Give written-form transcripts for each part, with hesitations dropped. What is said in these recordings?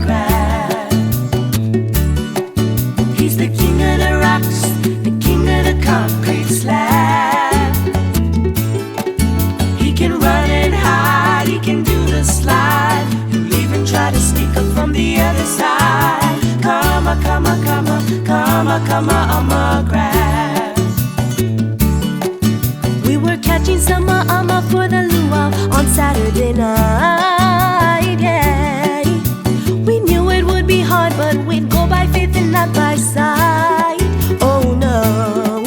grab. He's the king of the rocks, the king of the concrete slab. He can run and hide, he can do the slide. He'll even try to sneak up from the other side. Come on, grab. We were catching some for the luau on Saturday night, yeah. We knew it would be hard, but we'd go by faith and not by sight. Oh no.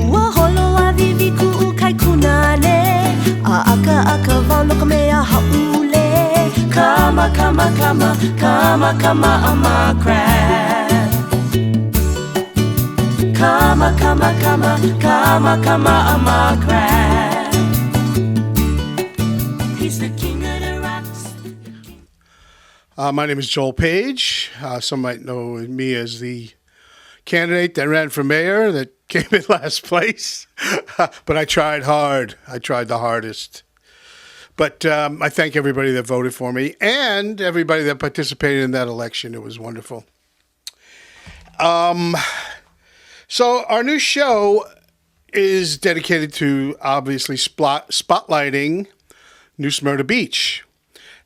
Waholo avivi ku'ukai kunane. Aka vano kamea haule. Come on, crab. Come on, crab. He's the king of the rocks. My name is Joel Page. Some might know me as the candidate that ran for mayor that came in last place. But I tried hard. I tried the hardest. But I thank everybody that voted for me and everybody that participated in that election. It was wonderful. So our new show is dedicated to obviously spotlighting New Smyrna Beach.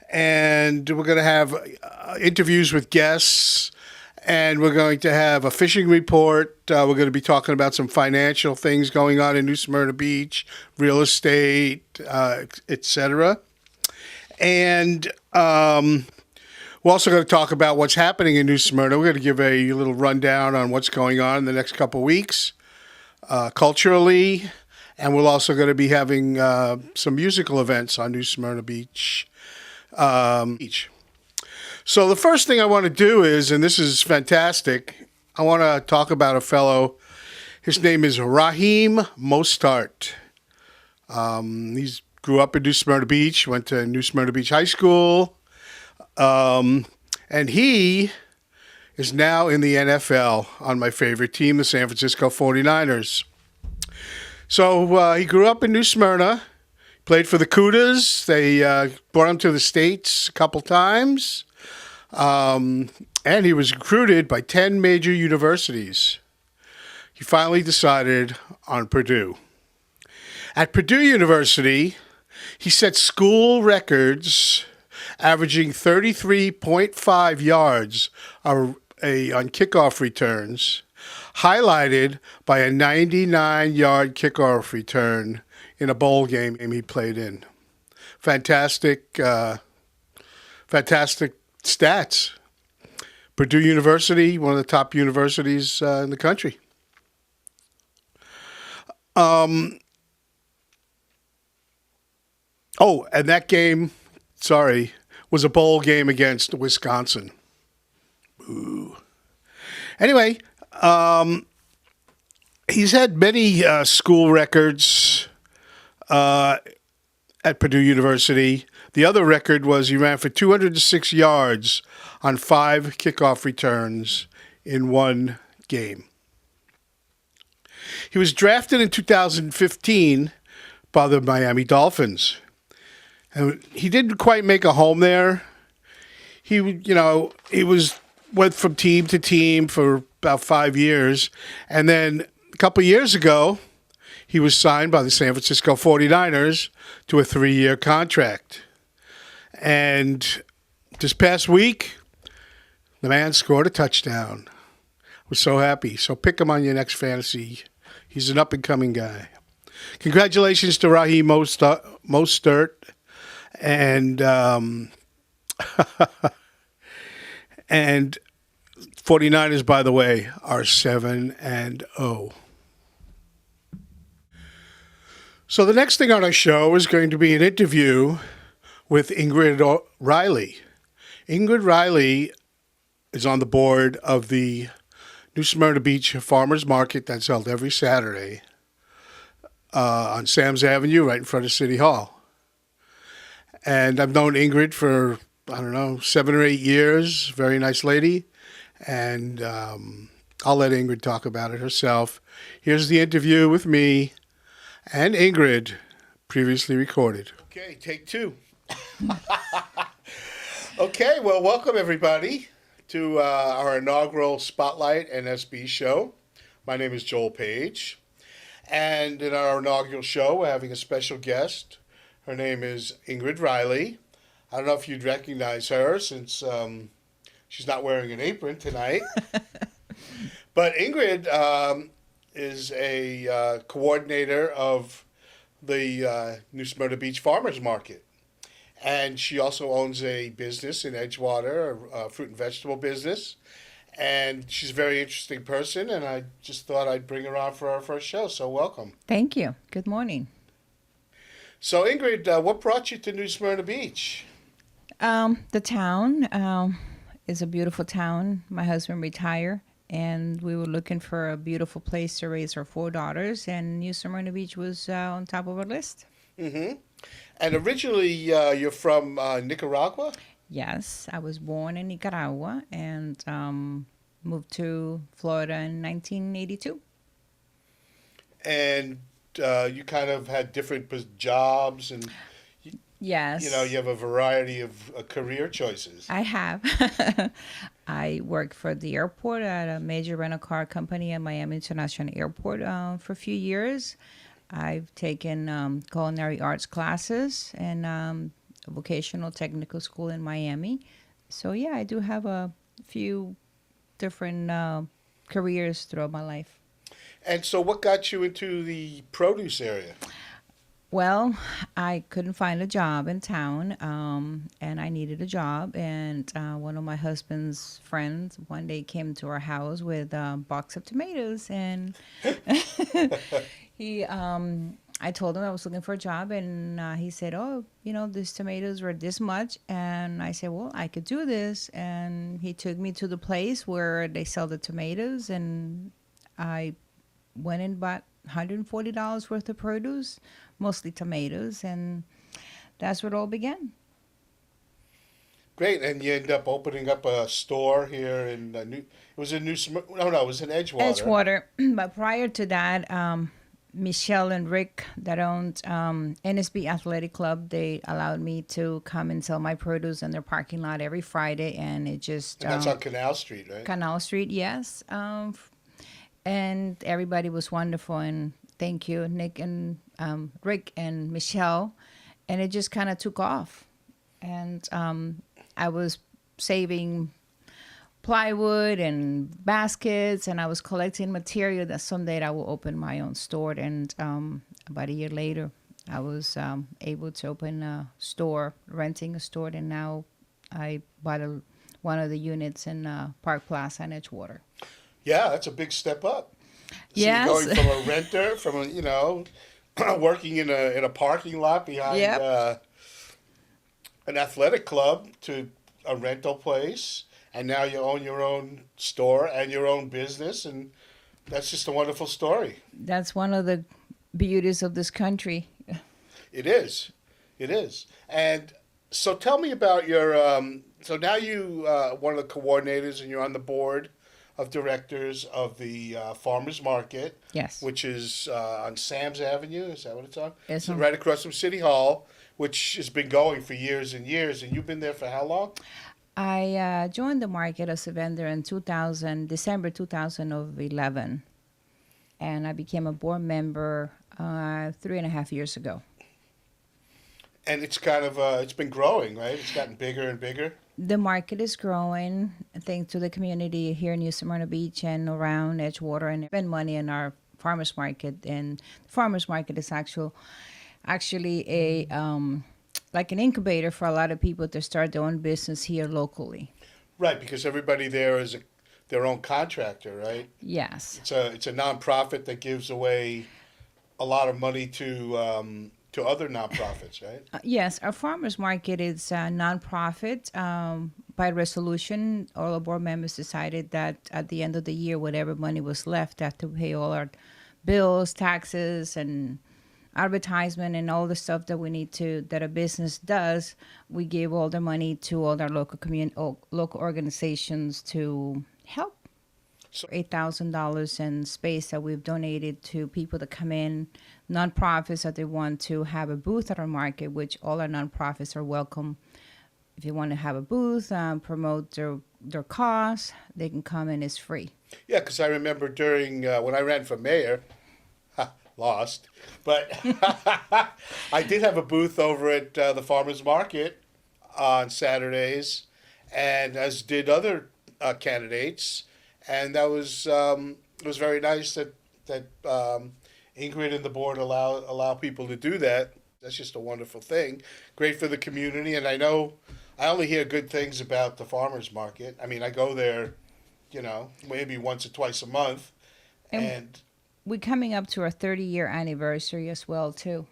And we're going to have interviews with guests, and we're going to have a fishing report. We're going to be talking about some financial things going on in New Smyrna Beach, real estate, etc. And we're also going to talk about what's happening in New Smyrna. We're going to give a little rundown on what's going on in the next couple of weeks, culturally. And we're also going to be having some musical events on New Smyrna Beach. So the first thing I want to do is, and this is fantastic, I want to talk about a fellow. His name is Raheem Mostart. He grew up in New Smyrna Beach, went to New Smyrna Beach High School, and he is now in the NFL on my favorite team, the San Francisco 49ers. So he grew up in New Smyrna. Played for the Cougars. They brought him to the States a couple times. And he was recruited by 10 major universities. He finally decided on Purdue. At Purdue University, he set school records averaging 33.5 yards on kickoff returns, highlighted by a 99-yard kickoff return in a bowl game he played in. Fantastic stats. Purdue University, one of the top universities in the country. And that game, was a bowl game against Wisconsin. Ooh. Anyway, he's had many school records at Purdue University. The other record was he ran for 206 yards on 5 kickoff returns in one game. He was drafted in 2015 by the Miami Dolphins. And he didn't quite make a home there. He went from team to team for about 5 years. And then a couple of years ago, he was signed by the San Francisco 49ers to a 3-year contract. And this past week, the man scored a touchdown. I was so happy. So pick him on your next fantasy. He's an up-and-coming guy. Congratulations to Raheem Mostert. And and 49ers, by the way, are 7-0. So the next thing on our show is going to be an interview with Ingrid Riley. Ingrid Riley is on the board of the New Smyrna Beach Farmers Market that's held every Saturday on Sam's Avenue right in front of City Hall. And I've known Ingrid for, 7 or 8 years. Very nice lady. and I'll let Ingrid talk about it herself. Here's the interview with me and Ingrid, previously recorded. Okay, take two. Okay, well, welcome everybody to our inaugural Spotlight NSB show. My name is Joel Page, and in our inaugural show, we're having a special guest. Her name is Ingrid Riley. I don't know if you'd recognize her since she's not wearing an apron tonight. But Ingrid is a coordinator of the New Smyrna Beach Farmers Market. And she also owns a business in Edgewater, a fruit and vegetable business. And she's a very interesting person, and I just thought I'd bring her on for our first show. So welcome. Thank you. Good morning. So Ingrid, what brought you to New Smyrna Beach? The town is a beautiful town. My husband retired, and we were looking for a beautiful place to raise our 4 daughters, and New Smyrna Beach was on top of our list. Mm-hmm. And originally, you're from Nicaragua? Yes, I was born in Nicaragua and moved to Florida in 1982. And you kind of had different jobs, and Yes. you have a variety of career choices. I have. I worked for the airport at a major rental car company at Miami International Airport for a few years. I've taken culinary arts classes and a vocational technical school in Miami. So, yeah, I do have a few different careers throughout my life. And so what got you into the produce area? Well, I couldn't find a job in town, and I needed a job. And one of my husband's friends one day came to our house with a box of tomatoes, and I told him I was looking for a job, and he said, "Oh, these tomatoes were this much," and I said, "Well, I could do this." And he took me to the place where they sell the tomatoes, and I went and bought $140 worth of produce, mostly tomatoes, and that's where it all began. Great, and you end up opening up a store here in it was in it was in Edgewater. Edgewater, but prior to that, Michelle and Rick that owned NSB Athletic Club, they allowed me to come and sell my produce in their parking lot every Friday, and it just... And that's on Canal Street, right? Canal Street, yes. And everybody was wonderful, and thank you, Nick and Rick and Michelle. And it just kind of took off. And I was saving plywood and baskets, and I was collecting material that someday I will open my own store. And about a year later, I was able to open a store, renting a store, and now I bought one of the units in Park Plaza in Edgewater. Yeah, that's a big step up. So yes. You're going from a renter, from working in a parking lot behind an athletic club to a rental place, and now you own your own store and your own business, and that's just a wonderful story. That's one of the beauties of this country. It is. And so tell me about your, so now you, one of the coordinators, and you're on the board of directors of the Farmers Market. Yes. Which is on Sam's Avenue. Is that what it's on? It's right across from City Hall, which has been going for years and years. And you've been there for how long? I joined the market as a vendor in December 2011. And I became a board member 3.5 years ago. And it's kind of, it's been growing, right? It's gotten bigger and bigger. The market is growing thanks to the community here in New Smyrna Beach and around Edgewater, and spend money in our farmers market. And the farmers market is actually a like an incubator for a lot of people to start their own business here locally. Right, because everybody there is their own contractor, right? Yes. It's a nonprofit that gives away a lot of money to other nonprofits, right? Yes, our farmers market is a nonprofit. By resolution, all our board members decided that at the end of the year, whatever money was left after we pay all our bills, taxes, and advertisement and all the stuff that we need to, that a business does, we give all the money to all our local local organizations to help. So- $8,000 in space that we've donated to people that come in, nonprofits that they want to have a booth at our market, which all our nonprofits are welcome. If you want to have a booth, promote their cause, they can come and it's free. Yeah, because I remember during when I ran for mayor, lost, but I did have a booth over at the farmers market on Saturdays, and as did other candidates, and that was it was very nice that Ingrid and the board allow people to do that. That's just a wonderful thing. Great for the community, and I know I only hear good things about the farmers market. I mean, I go there, maybe once or twice a month, and We're coming up to our 30-year anniversary as well, too.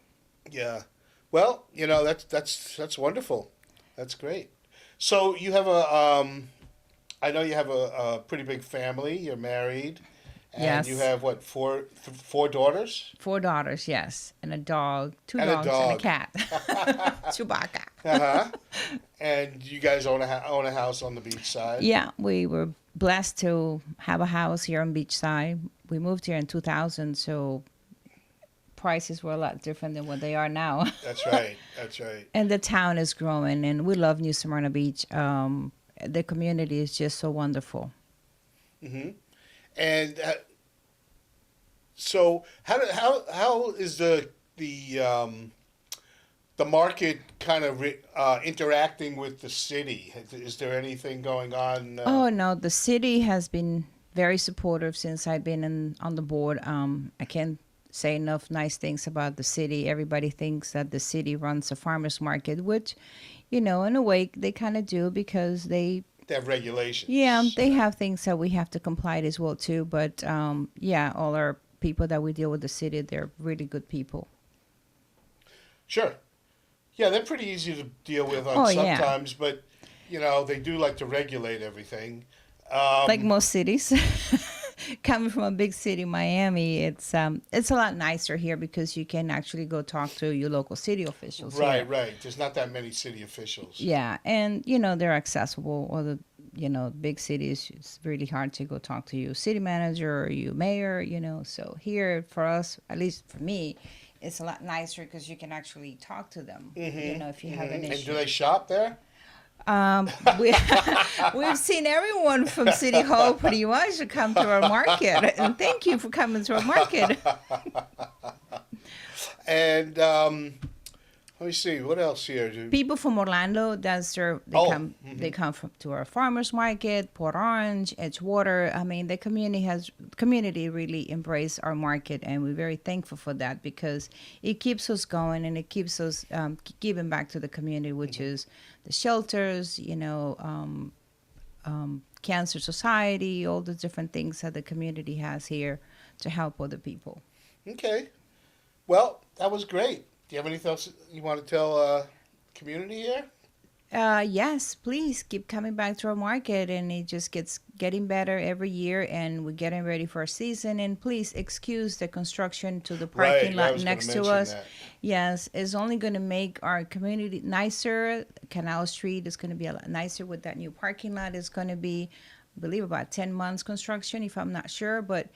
yeah, well, that's wonderful. That's great. So you have I know you have a pretty big family. You're married, and Yes. you have what four daughters? 4 daughters, yes, and a dog, 2 And a dogs, and dog. a cat. Chewbacca. Uh-huh. And you guys own a house on the beach side. Yeah, we were blessed to have a house here on Beachside. We moved here in 2000, so prices were a lot different than what they are now. That's right. That's right. And the town is growing, and we love New Smyrna Beach. The community is just so wonderful. Mm-hmm. And so how is the market kind of interacting with the city? Is there anything going on? Oh no, the city has been very supportive since I've been on the board. I can't say enough nice things about the city. Everybody thinks that the city runs a farmers market, which, in a way they kind of do because they have regulations. Yeah, they have things that we have to comply as well too. But all our people that we deal with the city, they're really good people. Sure. Yeah, they're pretty easy to deal with Oh, yeah. sometimes, but they do like to regulate everything. Like most cities. Coming from a big city, Miami, it's a lot nicer here because you can actually go talk to your local city officials. Right, here. right. There's not that many city officials. Yeah, and they're accessible. Or the big cities, it's really hard to go talk to you city manager or you mayor. So here for us, at least for me, it's a lot nicer because you can actually talk to them. If you have an And issue. do they shop there? We've seen everyone from City Hall pretty much to come to our market, and thank you for coming to our market. And let me see, what else here? People from Orlando, they come to our farmers market, Port Orange, Edgewater. I mean, the community really embraced our market, and we're very thankful for that because it keeps us going and it keeps us giving back to the community, which is the shelters, Cancer Society, all the different things that the community has here to help other people. Okay. Well, that was great. Do you have anything else you want to tell community here? Yes, please keep coming back to our market, and it just getting better every year, and we're getting ready for our season. And please excuse the construction to the parking Right, I lot was next gonna to mention us. that. Yes, it's only going to make our community nicer. Canal Street is going to be a lot nicer with that new parking lot. It's going to be, I believe, about 10 months construction, if I'm not sure, but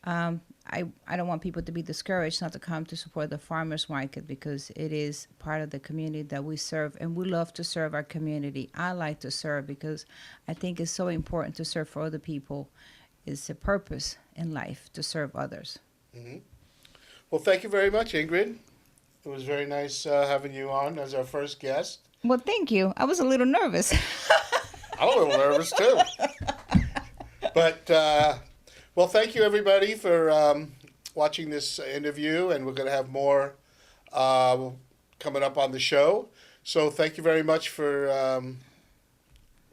I don't want people to be discouraged not to come to support the farmers market because it is part of the community that we serve, and we love to serve our community. I like to serve because I think it's so important to serve for other people. It's a purpose in life to serve others. Mm-hmm. Well, thank you very much, Ingrid. It was very nice having you on as our first guest. Well, thank you. I was a little nervous. I'm a little nervous too. But well, thank you everybody for watching this interview, and we're going to have more coming up on the show. So thank you very much for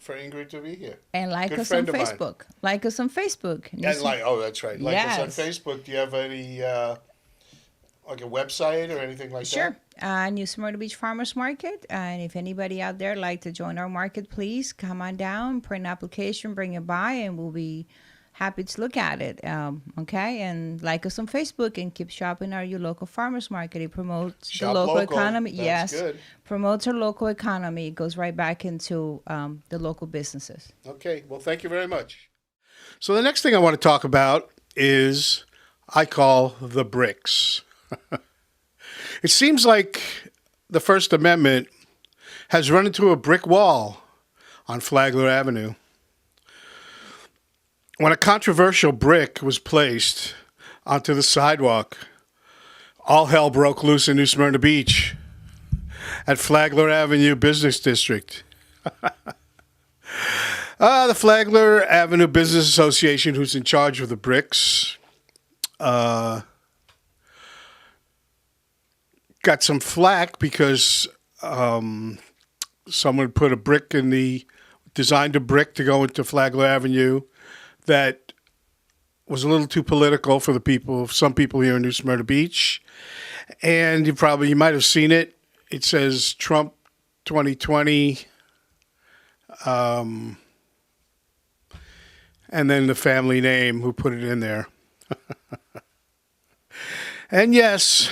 Ingrid to be here. And like Good us on friend of mine. Facebook. Like us on Facebook. And that's right. Like us on Yes. Facebook. Do you have any like a website or anything like Sure. New Smyrna Beach Farmers Market. And if anybody out there like to join our market, please come on down, print an application, bring it by, and we'll be happy to look at it. Okay. And like us on Facebook and keep shopping at your local farmers market. It promotes Shop the local local. economy. That's yes. good. Promotes our local economy. It goes right back into the local businesses. that? Okay. Well, thank you very much. So the next thing I want to talk about is I call the BRICS. It seems like the First Amendment has run into a brick wall on Flagler Avenue. When a controversial brick was placed onto the sidewalk, all hell broke loose in New Smyrna Beach at Flagler Avenue Business District. The Flagler Avenue Business Association, who's in charge of the bricks, got some flack because someone put a brick designed a brick to go into Flagler Avenue that was a little too political for some people here in New Smyrna Beach. And you might have seen it. It says Trump 2020. And then the family name who put it in there. And yes,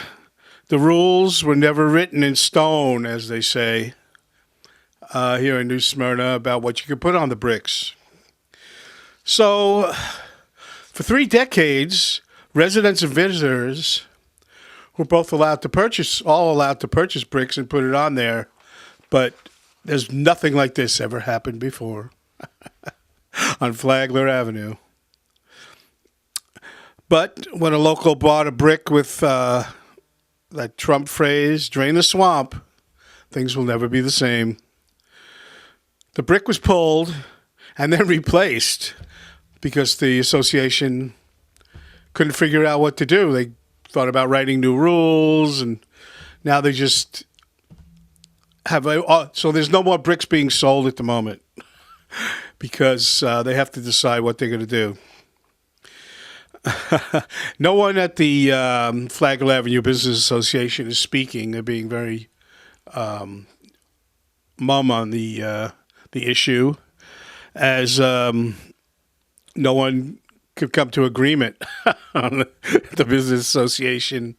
the rules were never written in stone, as they say, here in New Smyrna about what you could put on the bricks. So, for 3 decades, residents and visitors were all allowed to purchase bricks and put it on there. But there's nothing like this ever happened before on Flagler Avenue. But when a local bought a brick with that Trump phrase, drain the swamp, things will never be the same. The brick was pulled and then replaced because the association couldn't figure out what to do. They thought about writing new rules, and now they just have so there's no more bricks being sold at the moment because they have to decide what they're going to do. No one at the Flagler Avenue Business Association is speaking. They're being very mum on the issue, as no one could come to agreement on the business association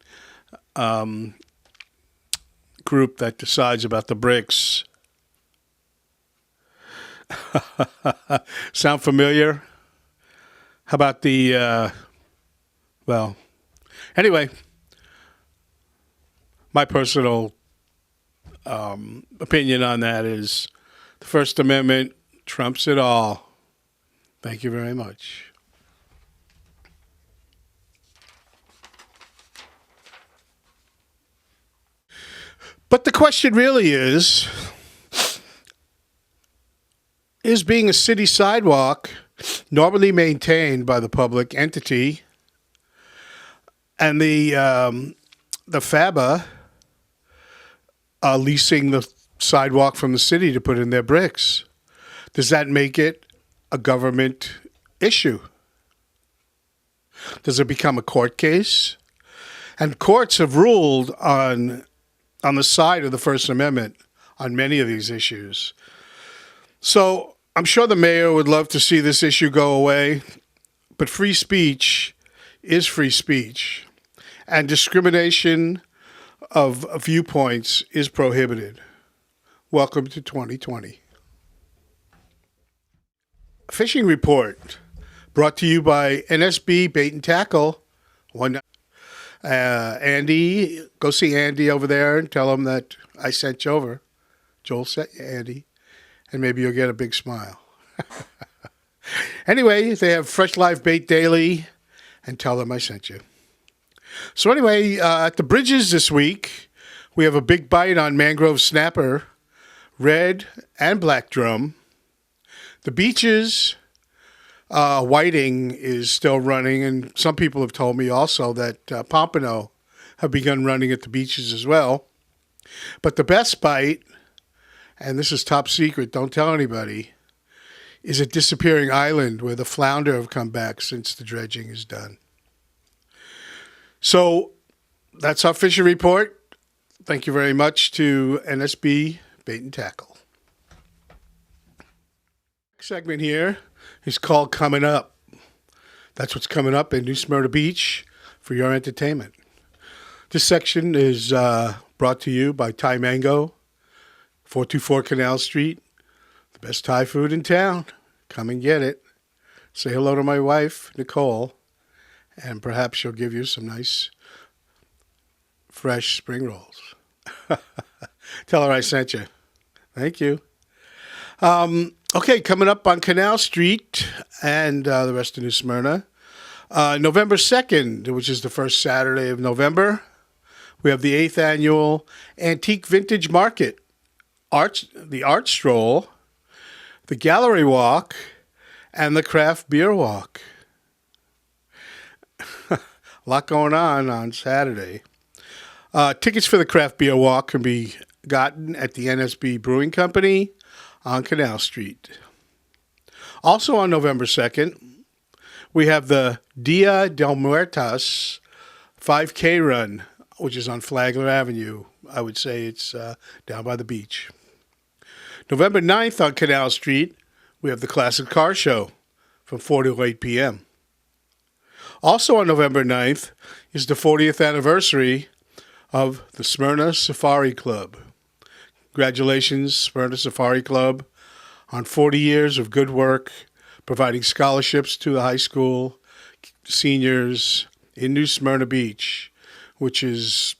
group that decides about the bricks. Sound familiar? How about anyway, my personal opinion on that is the First Amendment trumps it all. Thank you very much. But the question really is being a city sidewalk normally maintained by the public entity and the FABA leasing the sidewalk from the city to put in their bricks, does that make it a government issue? Does it become a court case? And courts have ruled on the side of the First Amendment on many of these issues. So I'm sure the mayor would love to see this issue go away, but free speech is free speech, and discrimination of viewpoints is prohibited. Welcome to 2020. Fishing report brought to you by NSB Bait and Tackle. Andy, go see Andy over there and tell him that I sent you over. Joel sent you, Andy, and maybe you'll get a big smile. Anyway, they have fresh live bait daily, and tell them I sent you. So anyway, at the bridges this week, we have a big bite on mangrove snapper, red and black drum. The beaches, whiting is still running, and some people have told me also that pompano have begun running at the beaches as well. But the best bite, and this is top secret, don't tell anybody, is at Disappearing Island, where the flounder have come back since the dredging is done. So that's our fishing report. Thank you very much to NSB Bait and Tackle. Segment here is called Coming Up. That's what's coming up in New Smyrna Beach for your entertainment. This section is brought to you by Thai Mango, 424 Canal Street. The best Thai food in town. Come and get it. Say hello to my wife, Nicole, and perhaps she'll give you some nice, fresh spring rolls. Tell her I sent you. Thank you. Okay, coming up on Canal Street and the rest of New Smyrna, November 2nd, which is the first Saturday of November, we have the 8th Annual Antique Vintage Market, the Art Stroll, the Gallery Walk, and the Craft Beer Walk. A lot going on Saturday. Tickets for the Craft Beer Walk can be gotten at the NSB Brewing Company on Canal Street. Also on November 2nd, we have the Dia del Muertos 5K run, which is on Flagler Avenue. I would say it's down by the beach. November 9th on Canal Street, we have the Classic Car Show from 4 to 8 p.m. Also on November 9th is the 40th anniversary of the Smyrna Safari Club. Congratulations, Smyrna Safari Club, on 40 years of good work, providing scholarships to the high school seniors in New Smyrna Beach, which is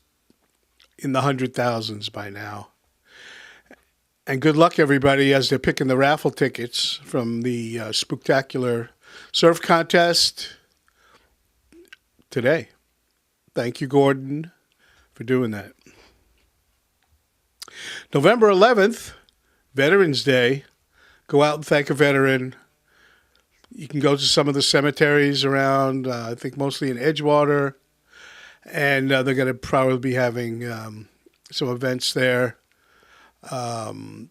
in the 100,000s by now. And good luck, everybody, as they're picking the raffle tickets from the Spooktacular Surf Contest today. Thank you, Gordon, for doing that. November 11th, Veterans Day. Go out and thank a veteran. You can go to some of the cemeteries around, I think mostly in Edgewater, and they're going to probably be having some events there,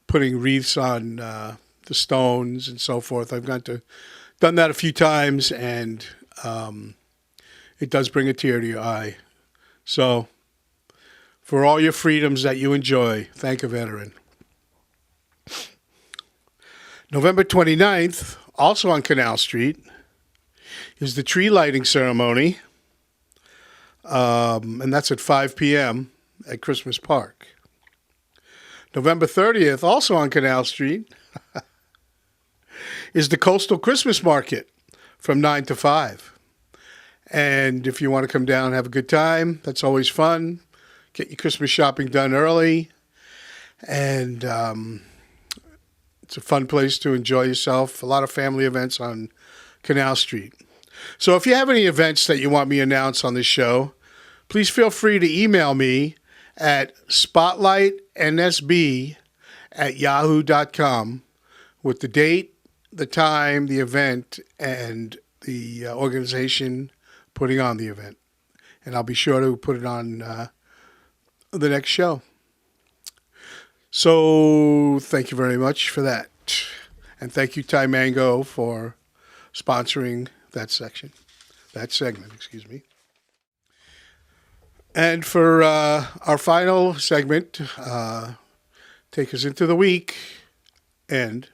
putting wreaths on the stones and so forth. I've done that a few times, and it does bring a tear to your eye. So, for all your freedoms that you enjoy, thank a veteran. November 29th, also on Canal Street, is the tree lighting ceremony, and that's at 5 p.m. at Christmas Park. November 30th, also on Canal Street, is the Coastal Christmas Market from 9 to 5. And if you want to come down and have a good time, that's always fun. Get your Christmas shopping done early. And it's a fun place to enjoy yourself. A lot of family events on Canal Street. So if you have any events that you want me to announce on this show, please feel free to email me at spotlightnsb@yahoo.com with the date, the time, the event, and the organization putting on the event. And I'll be sure to put it on the next show. So thank you very much for that. And thank you, Thai Mango, for sponsoring that segment, excuse me. And for our final segment, take us into the week, and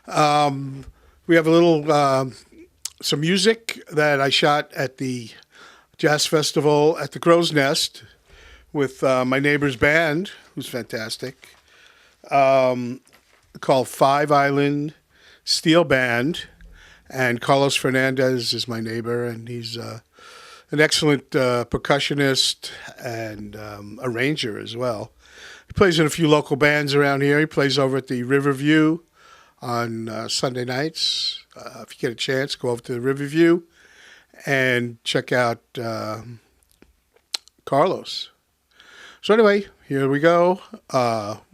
we have a little, some music that I shot at the Jazz Festival at the Crow's Nest with my neighbor's band, who's fantastic, called Five Island Steel Band. And Carlos Fernandez is my neighbor, and he's an excellent percussionist and arranger as well. He plays in a few local bands around here. He plays over at the Riverview on Sunday nights. If you get a chance, go over to the Riverview and check out Carlos. So anyway, here we go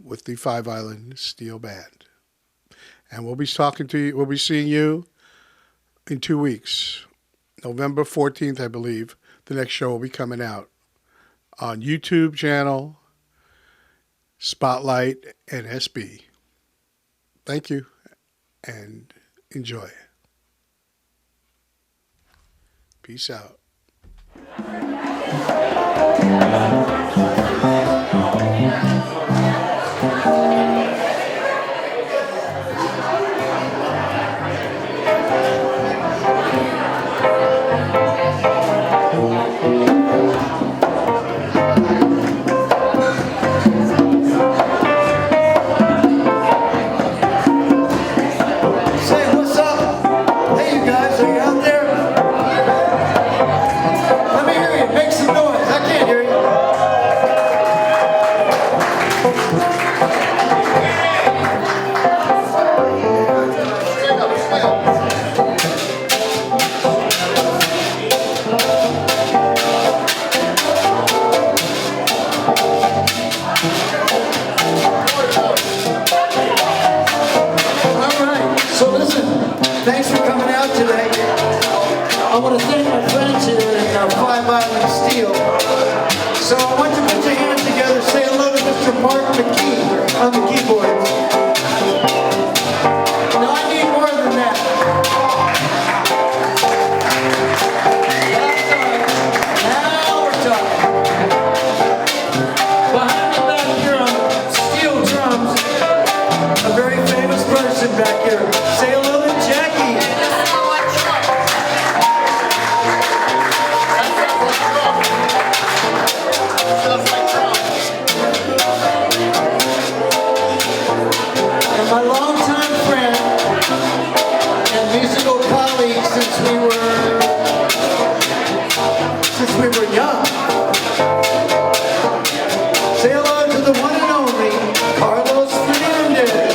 with the Five Island Steel Band. And we'll be seeing you in 2 weeks. November 14th, I believe, the next show will be coming out on YouTube channel, Spotlight NSB. Thank you, and enjoy. Peace out. Say what's up. So listen, thanks for coming out today. I want to thank my friends here in Five Island Steel. So I want you to put your hands together, say hello to Mr. Mark McKee on the keyboards. No, I need more than that. Now we're talking. Behind me back here on steel drums, a very famous person back here. Say hello to Jackie. And my longtime friend and musical colleague since we were young. Say hello to the one and only Carlos Fernandez.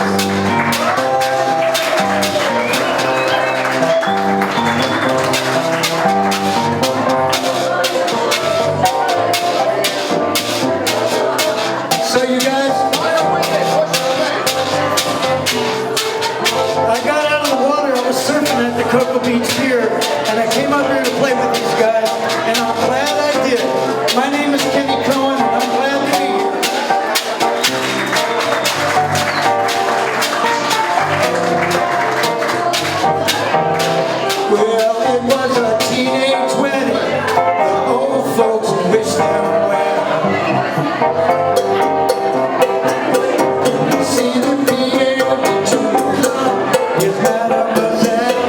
So you guys, I got out of the water, I was surfing at the Cocoa Beach Pier, and I came up here to play with these guys, and I'm glad I did. My name is Kenny Cohen, and I'm glad to be here. Well, it was a teenage wedding, the old folks wished them well. See the pier to the love is mademoiselle.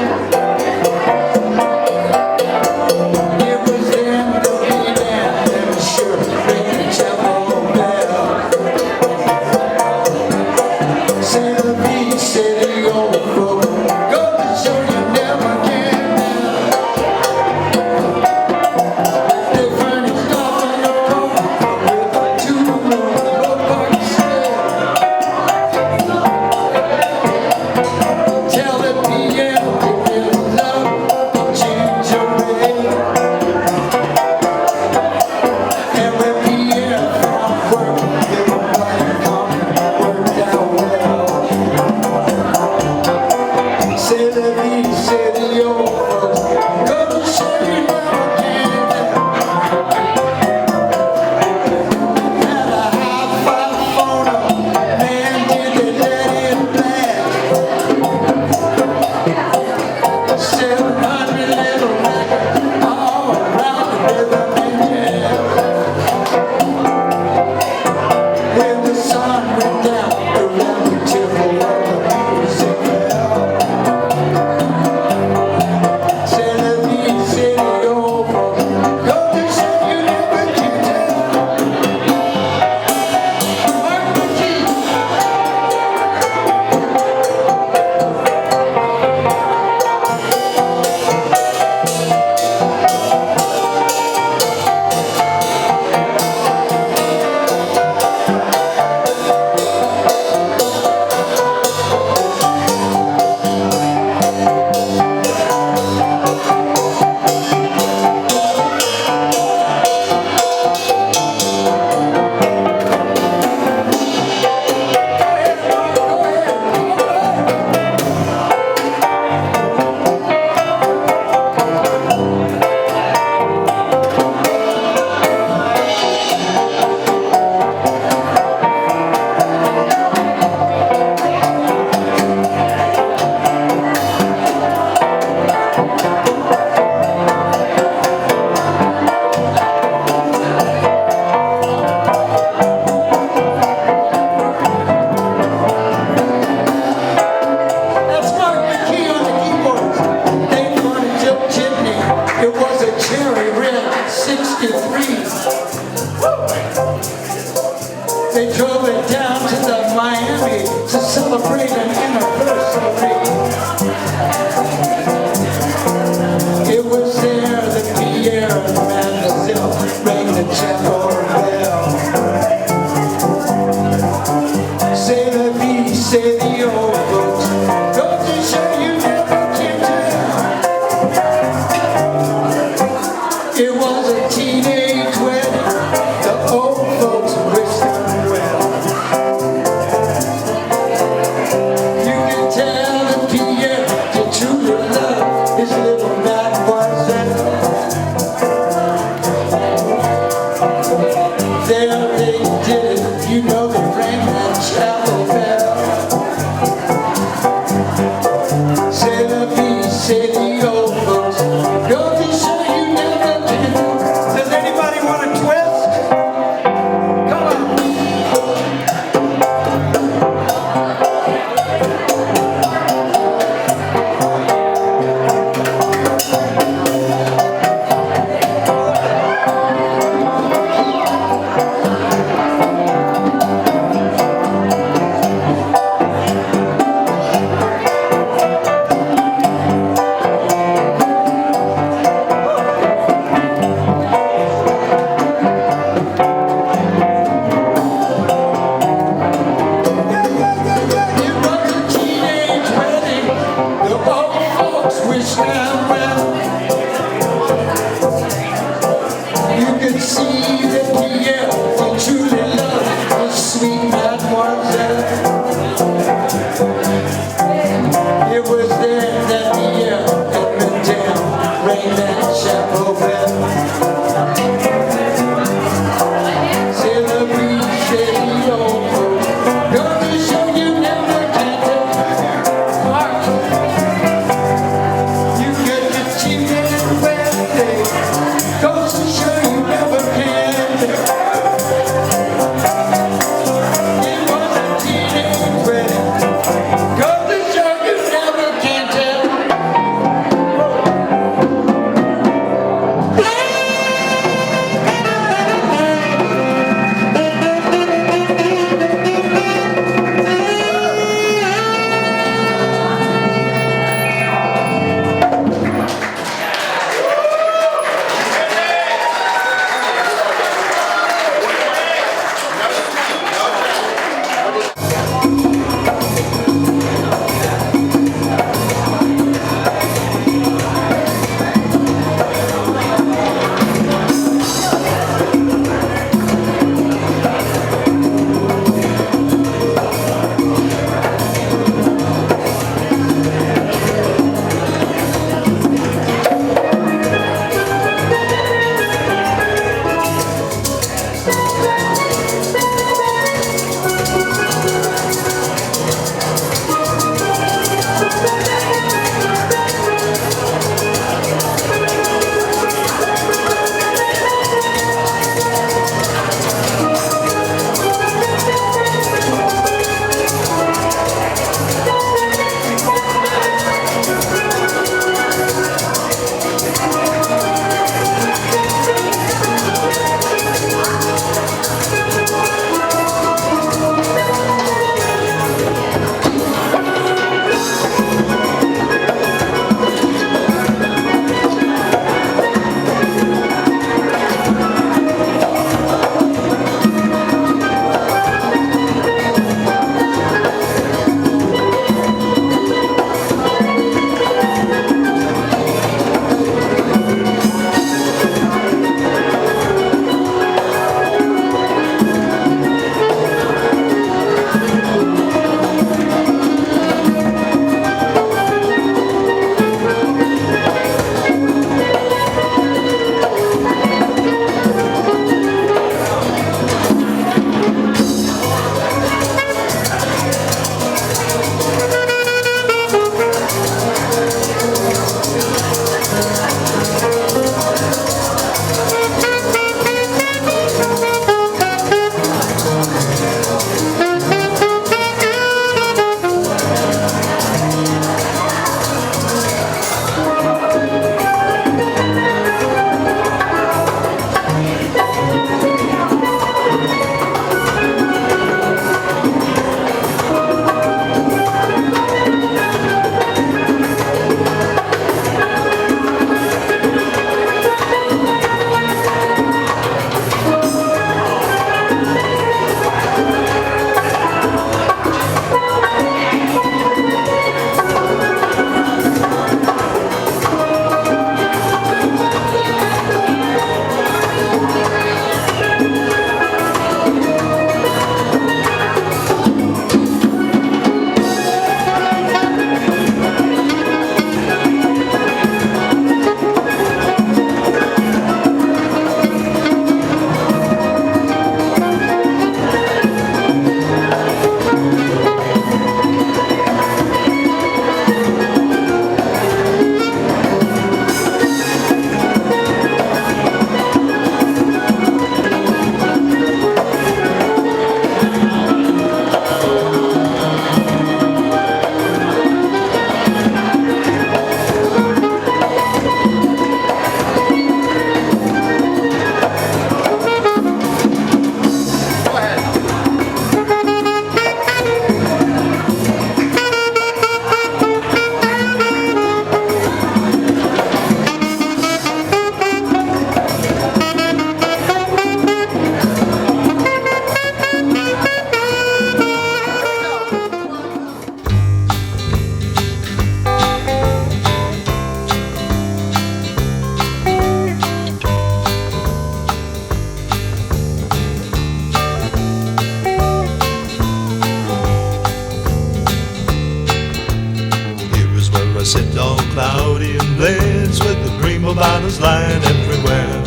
I sit all cloudy and blaze with the dream of battles lying everywhere.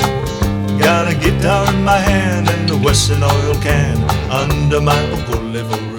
Got a guitar in my hand and a Western oil can under my Okoliville